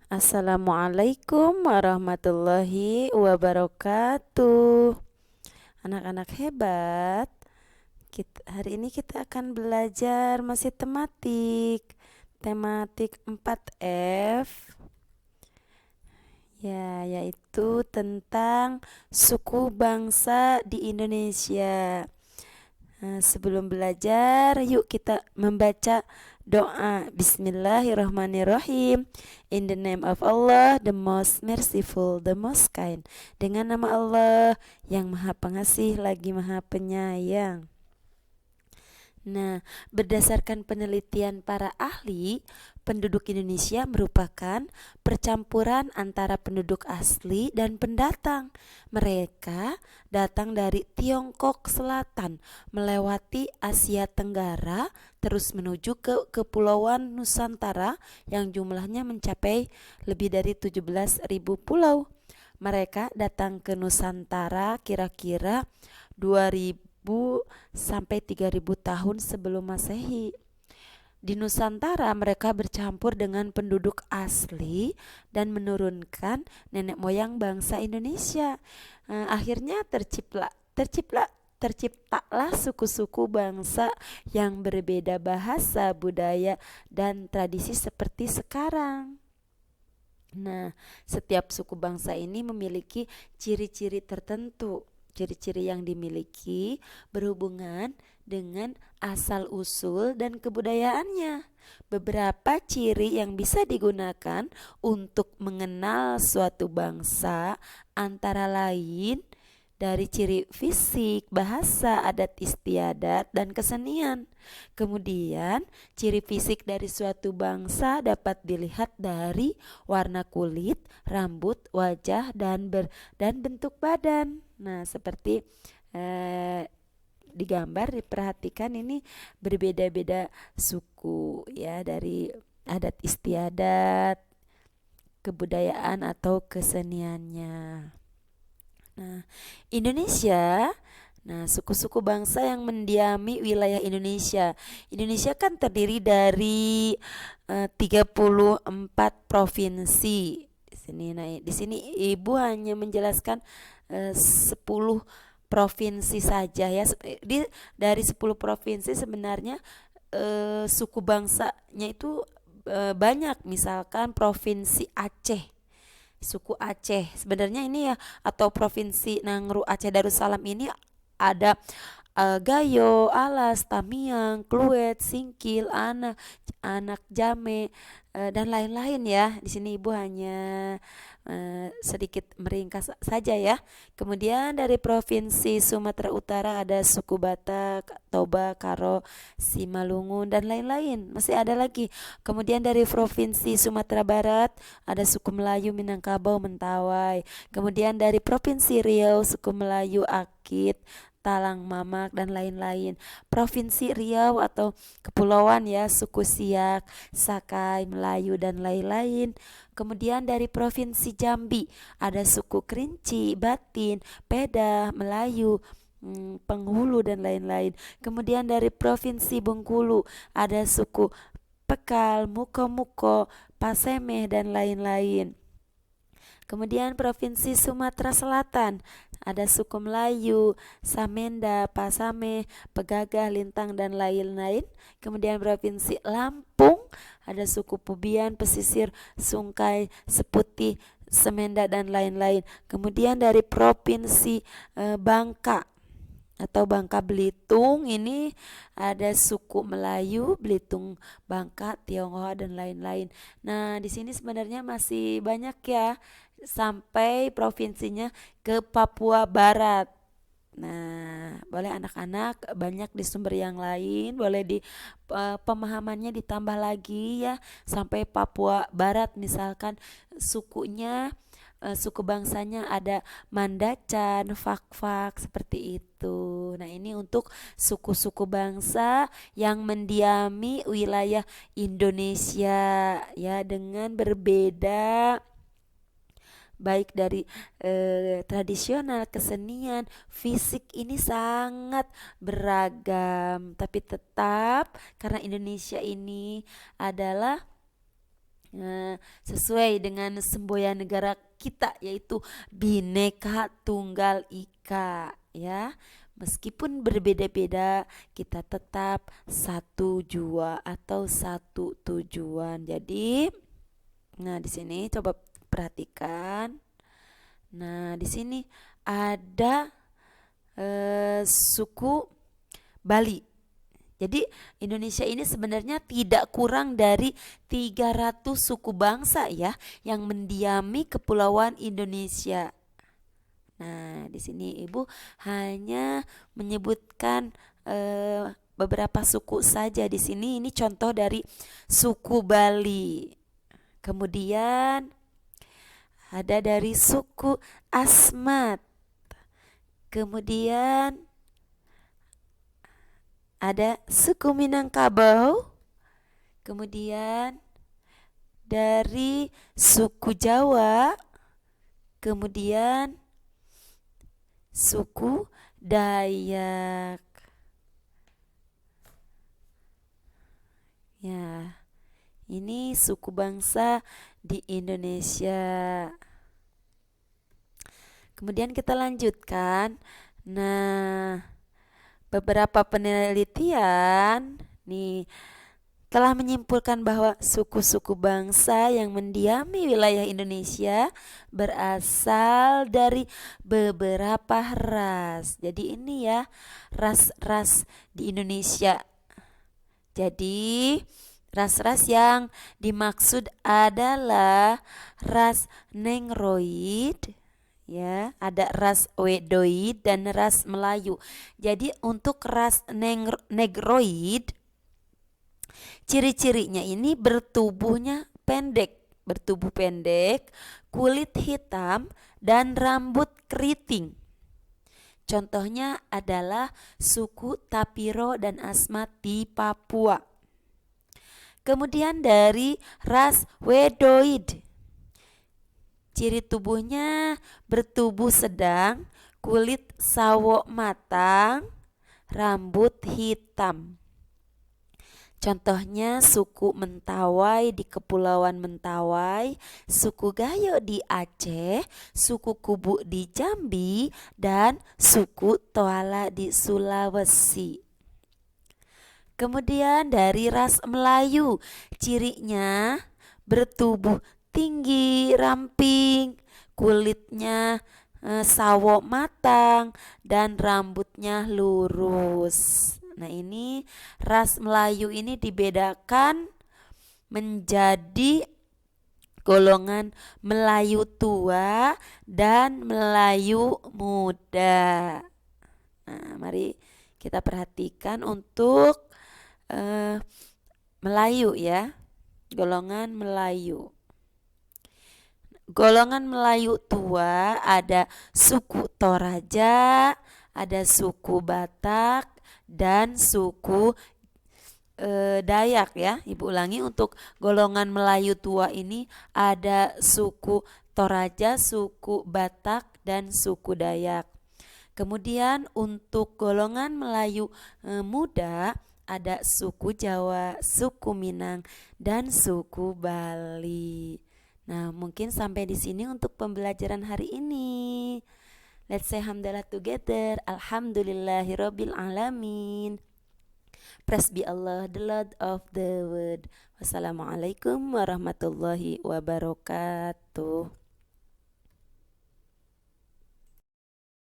Assalamualaikum warahmatullahi wabarakatuh. Anak-anak hebat, hari ini kita akan belajar masih tematik 4F, ya, yaitu tentang suku bangsa di Indonesia. Sebelum belajar, yuk kita membaca doa. Bismillahirrahmanirrahim. In the name of Allah, the most merciful, the most kind. Dengan nama Allah yang maha pengasih lagi maha penyayang. Nah, berdasarkan penelitian para ahli, penduduk Indonesia merupakan percampuran antara penduduk asli dan pendatang. Mereka datang dari Tiongkok Selatan, melewati Asia Tenggara, terus menuju ke Kepulauan Nusantara yang jumlahnya mencapai lebih dari 17.000 pulau. Mereka datang ke Nusantara kira-kira 2000 sampai 3000 tahun sebelum Masehi. Di Nusantara mereka bercampur dengan penduduk asli dan menurunkan nenek moyang bangsa Indonesia. Akhirnya terciptalah suku-suku bangsa yang berbeda bahasa, budaya, dan tradisi seperti sekarang. Nah, setiap suku bangsa ini memiliki ciri-ciri tertentu. Ciri-ciri yang dimiliki berhubungan dengan asal-usul dan kebudayaannya. Beberapa ciri yang bisa digunakan untuk mengenal suatu bangsa antara lain dari ciri fisik, bahasa, adat istiadat, dan kesenian. Kemudian, ciri fisik dari suatu bangsa dapat dilihat dari warna kulit, rambut, wajah, dan bentuk badan. Nah, seperti di gambar diperhatikan ini berbeda-beda suku ya, dari adat istiadat, kebudayaan atau keseniannya. Nah, Indonesia, suku-suku bangsa yang mendiami wilayah Indonesia. Indonesia kan terdiri dari 34 provinsi. Di sini Ibu hanya menjelaskan 10 provinsi saja ya. Dari 10 provinsi sebenarnya suku bangsanya itu banyak. Misalkan Provinsi Aceh, suku Aceh. Sebenarnya ini ya, atau Provinsi Nangru Aceh Darussalam ini ada Gayo, Alas, Tamiang, Kluet, Singkil, Anak Jame, dan lain-lain ya. Di sini Ibu hanya sedikit meringkas saja ya. Kemudian dari Provinsi Sumatera Utara ada suku Batak, Toba, Karo, Simalungun, dan lain-lain. Masih ada lagi. Kemudian dari Provinsi Sumatera Barat ada suku Melayu, Minangkabau, Mentawai. Kemudian dari Provinsi Riau suku Melayu, Akit, Talang, Mamak, dan lain-lain. Provinsi Riau atau kepulauan ya, suku Siak, Sakai, Melayu, dan lain-lain. Kemudian dari Provinsi Jambi ada suku Kerinci, Batin, Peda, Melayu, Penghulu, dan lain-lain. Kemudian dari Provinsi Bengkulu ada suku Pekal, Muko-Muko, Pasemeh, dan lain-lain. Kemudian Provinsi Sumatera Selatan ada suku Melayu, Samenda, Pasame, Pegagah, Lintang, dan lain-lain. Kemudian Provinsi Lampung ada suku Pubian, Pesisir, Sungkai, Seputih, Semenda, dan lain-lain. Kemudian dari Provinsi Bangka atau Bangka Belitung ini ada suku Melayu, Belitung, Bangka, Tionghoa, dan lain-lain. Nah, di sini sebenarnya masih banyak ya, sampai provinsinya ke Papua Barat. Nah, boleh anak-anak banyak di sumber yang lain, boleh di pemahamannya ditambah lagi ya, sampai Papua Barat misalkan sukunya, suku bangsanya ada Mandacan, Fak-Fak, seperti itu. Nah, ini untuk suku-suku bangsa yang mendiami wilayah Indonesia ya, dengan berbeda baik dari tradisional, kesenian, fisik, ini sangat beragam. Tapi tetap karena Indonesia ini adalah sesuai dengan semboyan negara kita, yaitu Bhinneka Tunggal Ika ya. Meskipun berbeda-beda, kita tetap satu jua atau satu tujuan. Jadi, nah di sini coba perhatikan. Nah, di sini ada suku Bali. Jadi Indonesia ini sebenarnya tidak kurang dari 300 suku bangsa ya yang mendiami kepulauan Indonesia. Nah, di sini Ibu hanya menyebutkan beberapa suku saja di sini. Ini contoh dari suku Bali. Kemudian ada dari suku Asmat. Kemudian ada suku Minangkabau. Kemudian dari suku Jawa. Kemudian suku Dayak. Ya, ini suku bangsa di Indonesia. Kemudian kita lanjutkan. Nah, beberapa penelitian nih telah menyimpulkan bahwa suku-suku bangsa yang mendiami wilayah Indonesia berasal dari beberapa ras. Jadi ini ya ras-ras di Indonesia. Jadi ras-ras yang dimaksud adalah ras Negroid, ya, ada ras Wedoid dan ras Melayu. Jadi untuk ras Negroid, ciri-cirinya ini bertubuh pendek, kulit hitam dan rambut keriting. Contohnya adalah suku Tapiro dan Asmat di Papua. Kemudian dari ras Wedoid, ciri tubuhnya bertubuh sedang, kulit sawo matang, rambut hitam. Contohnya suku Mentawai di Kepulauan Mentawai, suku Gayo di Aceh, suku Kubu di Jambi, dan suku Toala di Sulawesi. Kemudian dari ras Melayu, cirinya bertubuh tinggi, ramping, kulitnya sawo matang, dan rambutnya lurus. Nah, ini ras Melayu ini dibedakan menjadi golongan Melayu tua dan Melayu muda. Nah, mari kita perhatikan untuk Melayu ya, golongan Melayu. Golongan Melayu tua ada suku Toraja, ada suku Batak, dan suku Dayak ya. Ibu ulangi, untuk golongan Melayu tua ini ada suku Toraja, suku Batak, dan suku Dayak. Kemudian untuk golongan Melayu muda ada suku Jawa, suku Minang, dan suku Bali. Nah, mungkin sampai di sini untuk pembelajaran hari ini. Let's say hamdalah together. Alhamdulillahirabbil alamin. Praise be Allah, the Lord of the world. Wassalamualaikum warahmatullahi wabarakatuh.